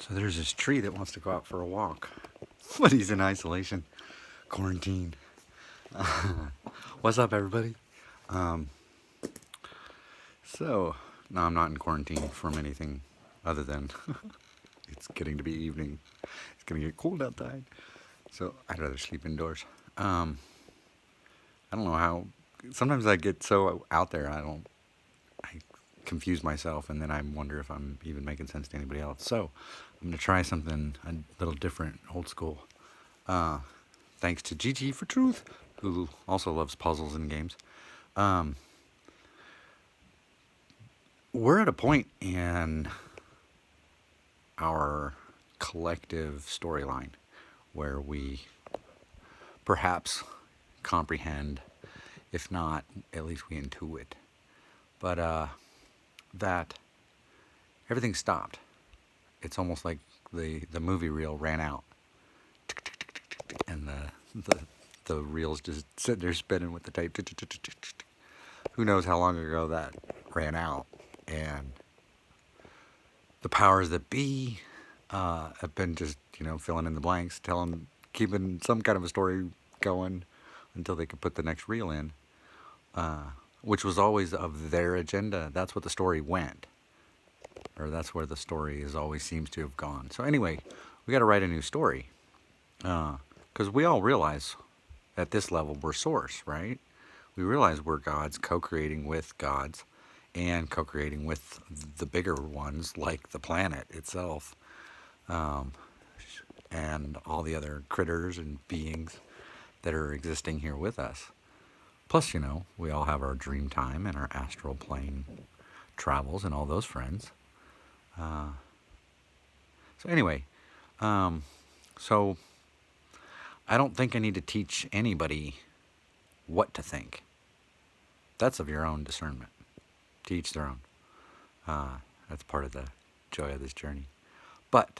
So there's this tree that wants to go out for a walk, but he's in isolation, quarantine. What's up, everybody? Um, so, no, I'm not in quarantine from anything other than it's getting to be evening. It's gonna get cold outside, so I'd rather sleep indoors. Um, I don't know how. Sometimes I get so out there, I confuse myself, and then I wonder if I'm even making sense to anybody else. So, I'm gonna try something a little different, old school. Uh, Thanks to GT for Truth, who also loves puzzles and games. Um, we're at a point in our collective storyline where we perhaps comprehend, if not, at least we intuit, but that everything stopped. It's almost like the movie reel ran out, and the reel's just sitting there spinning with the tape. Who knows how long ago that ran out, and the powers that be have been just filling in the blanks, keeping some kind of a story going until they could put the next reel in, which was always of their agenda. That's what the story went, or that's where the story is always seems to have gone. So anyway, we got to write a new story because we all realize at this level we're source, right? We realize we're gods co-creating with gods and co-creating with the bigger ones like the planet itself, um, and all the other critters and beings that are existing here with us. Plus, we all have our dream time and our astral plane travels and all those friends. So anyway, um, so I don't think I need to teach anybody what to think. That's of your own discernment. To each their own. That's part of the joy of this journey. But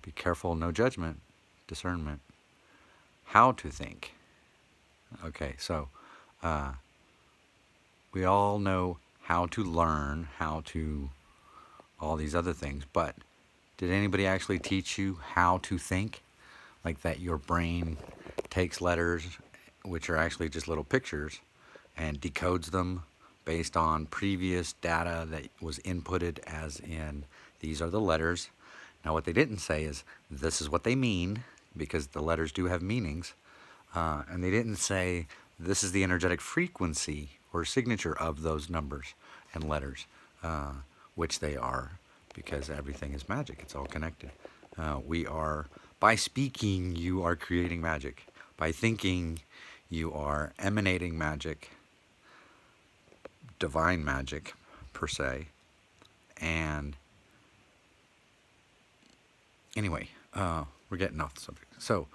be careful, no judgment, discernment. How to think. Okay, so we all know how to learn, how to all these other things, but did anybody actually teach you how to think? Like that your brain takes letters, which are actually just little pictures, and decodes them based on previous data that was inputted, as in these are the letters. Now, what they didn't say is this is what they mean, because the letters do have meanings. And they didn't say this is the energetic frequency or signature of those numbers and letters, which they are, because everything is magic. It's all connected. By speaking, you are creating magic. By thinking, you are emanating magic, divine magic, per se. And anyway, we're getting off the subject. So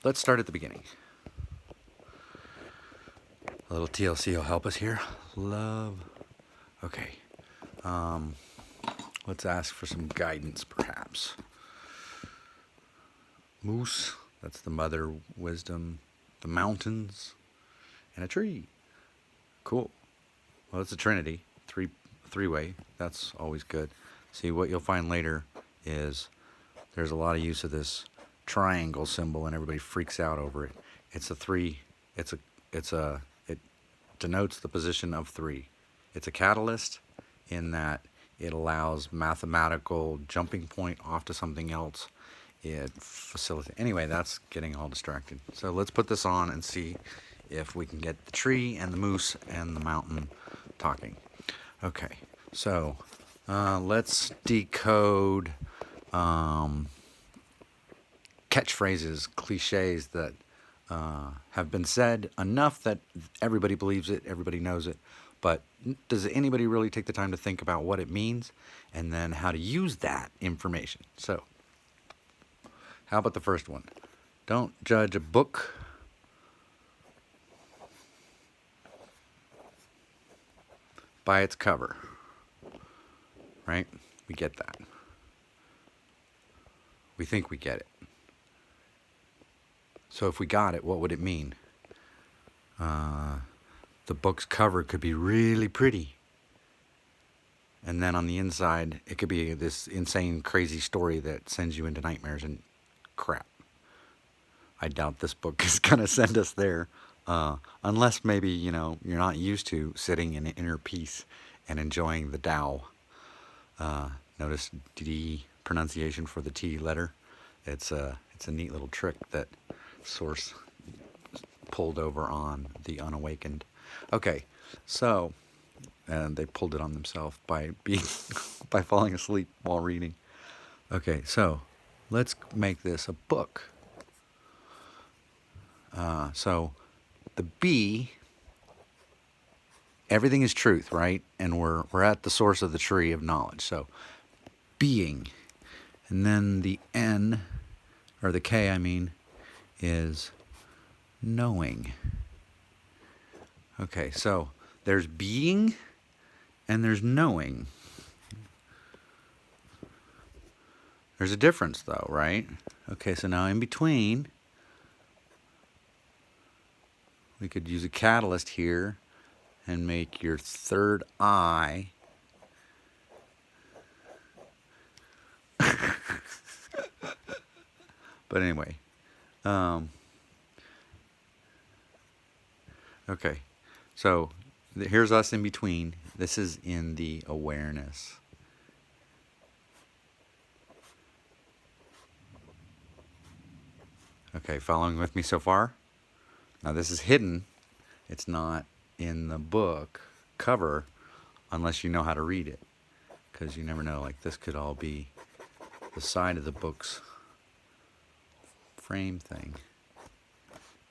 let's start at the beginning. A little TLC will help us here. Love. Okay. Let's ask for some guidance, perhaps. Moose, that's the mother wisdom. The mountains, and a tree. Cool. Well, it's a trinity, three-way. That's always good. See, what you'll find later is there's a lot of use of this triangle symbol, and everybody freaks out over it. It's a three. It denotes the position of three. It's a catalyst in that it allows mathematical jumping point off to something else. It facilitates. Anyway, that's getting all distracted. So let's put this on and see if we can get the tree and the moose and the mountain talking. Okay, so let's decode catchphrases, cliches that have been said enough that everybody believes it, everybody knows it. But does anybody really take the time to think about what it means and then how to use that information? So, how about the first one? Don't judge a book by its cover. Right? We get that. We think we get it. So if we got it, what would it mean? The book's cover could be really pretty, And then on the inside, it could be this insane, crazy story that sends you into nightmares and crap. I doubt this book is going to send us there. Unless maybe, you're not used to sitting in inner peace and enjoying the Tao. Notice D pronunciation for the T letter. It's a neat little trick that Source pulled over on the Unawakened. Okay, so and they pulled it on themselves by by falling asleep while reading. Okay, so let's make this a book. So the B, everything is truth, right? And we're at the source of the tree of knowledge. So being, and then the N, or the K, I mean, is knowing. Okay, so there's being and there's knowing. There's a difference though, right? Okay, so now in between, we could use a catalyst here and make your third eye but anyway, okay, so here's us in between. This is in the awareness. Okay, following with me so far? Now this is hidden. It's not in the book cover unless you know how to read it. Because you never know, like this could all be the side of the book's frame thing.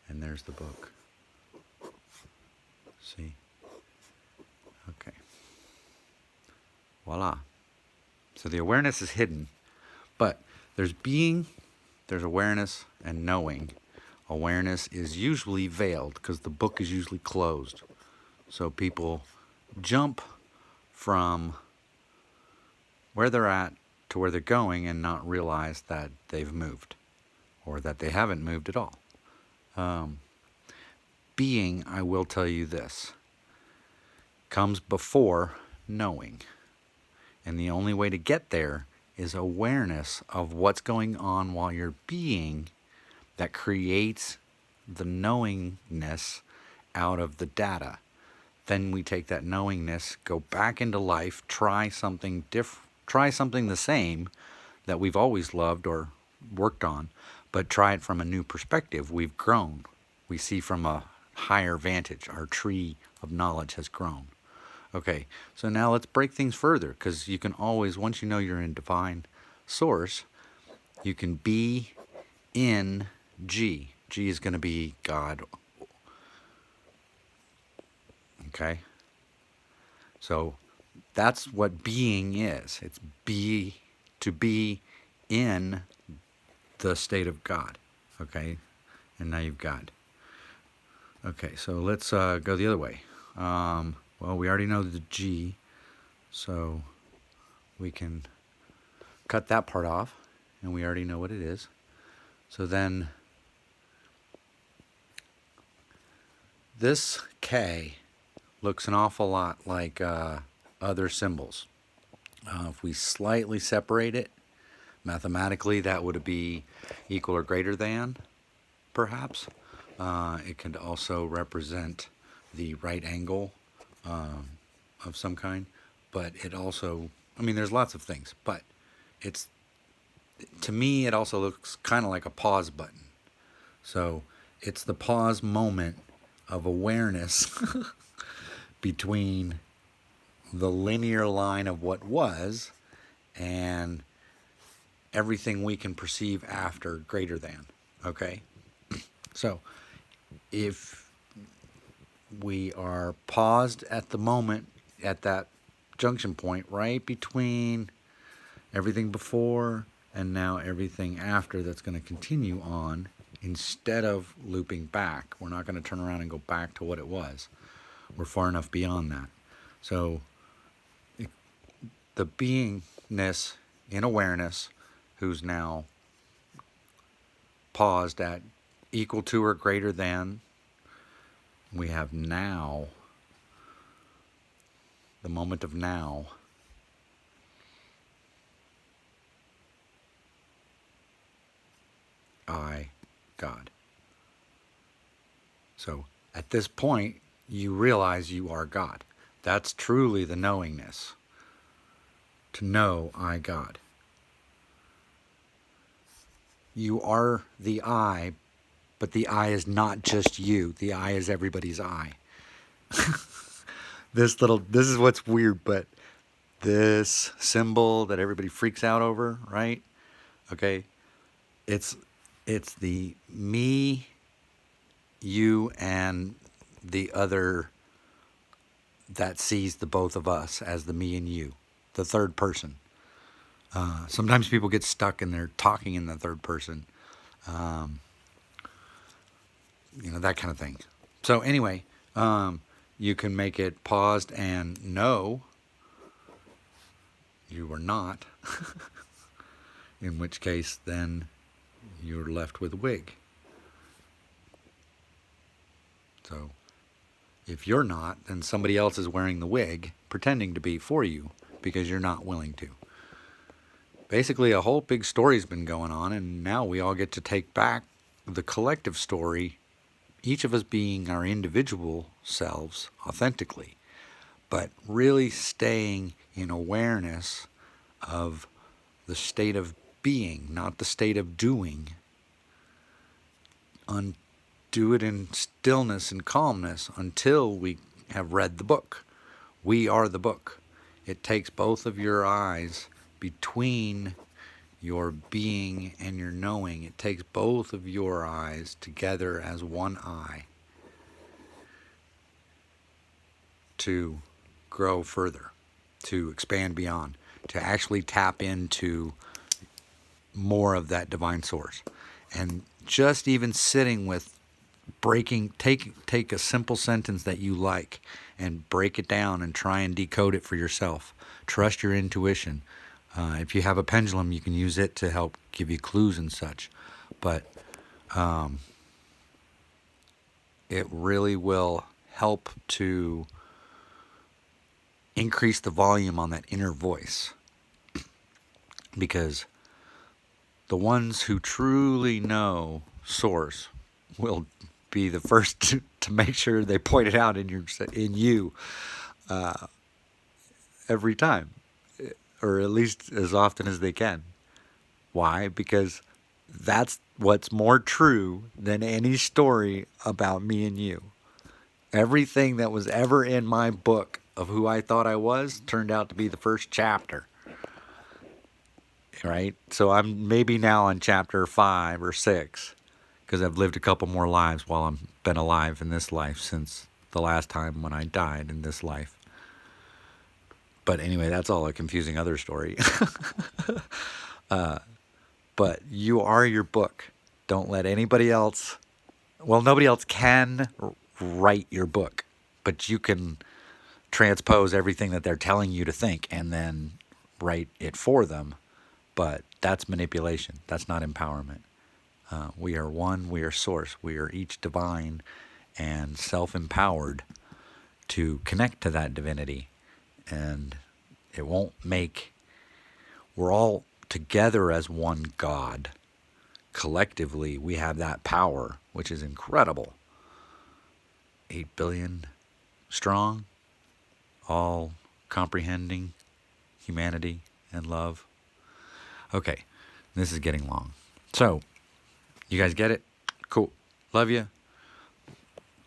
And there's the book. See? Okay. Voila. So the awareness is hidden. But there's being, there's awareness, and knowing. Awareness is usually veiled because the book is usually closed. So people jump from where they're at to where they're going and not realize that they've moved or that they haven't moved at all. Being, I will tell you this, comes before knowing. And the only way to get there is awareness of what's going on while you're being that creates the knowingness out of the data. Then we take that knowingness, go back into life, try something different, try something the same that we've always loved or worked on, but try it from a new perspective. We've grown. We see from a higher vantage. Our tree of knowledge has grown. Okay, so now let's break things further, because you can always, once you know you're in divine source, you can be in G. G is going to be God. Okay? So that's what being is. It's to be in the state of God. Okay? And now you've got. Okay, so let's go the other way. Well, we already know the G, so we can cut that part off, and we already know what it is. So then this K looks an awful lot like other symbols. If we slightly separate it, mathematically that would be equal or greater than, perhaps. It could also represent the right angle of some kind, but it also, I mean, there's lots of things, but it's, to me, it also looks kind of like a pause button. So it's the pause moment of awareness between the linear line of what was and everything we can perceive after greater than. Okay? So if we are paused at the moment, at that junction point, right between everything before and now everything after that's going to continue on, instead of looping back. We're not going to turn around and go back to what it was. We're far enough beyond that. So the beingness in awareness, who's now paused at equal to or greater than, we have now, the moment of now, I, God. So at this point, you realize you are God. That's truly the knowingness. To know I, God. You are the I, but the I is not just you. The I is everybody's I. This is what's weird, but this symbol that everybody freaks out over, right? Okay. It's the me, you, and the other that sees the both of us as the me and you, the third person. Sometimes people get stuck and they're talking in the third person, that kind of thing. So anyway, you can make it paused and no, you were not, in which case then you're left with a wig. So if you're not, then somebody else is wearing the wig, pretending to be for you because you're not willing to. Basically, a whole big story's been going on, and now we all get to take back the collective story, each of us being our individual selves authentically, but really staying in awareness of the state of being, not the state of doing. Do it in stillness and calmness until we have read the book. We are the book. It takes both of your eyes between your being and your knowing. It takes both of your eyes together as one eye to grow further, to expand beyond, to actually tap into more of that divine source. And just even sitting with take a simple sentence that you like and break it down and try and decode it for yourself. Trust your intuition. If you have a pendulum, you can use it to help give you clues and such. But it really will help to increase the volume on that inner voice. Because the ones who truly know Source will be the first to make sure they point it out in you every time, or at least as often as they can. Why? Because that's what's more true than any story about me and you. Everything that was ever in my book of who I thought I was turned out to be the first chapter. Right? So I'm maybe now on chapter 5 or 6 because I've lived a couple more lives while I've been alive in this life since the last time when I died in this life. But anyway, that's all a confusing other story. But you are your book. Don't let anybody else... Well, nobody else can write your book, but you can transpose everything that they're telling you to think and then write it for them. But that's manipulation. That's not empowerment. We are one. We are Source. We are each divine and self-empowered to connect to that divinity. And it won't make... We're all together as one God. Collectively, we have that power, which is incredible. 8 billion strong, all comprehending humanity and love. Okay, this is getting long. So, you guys get it? Cool. Love you.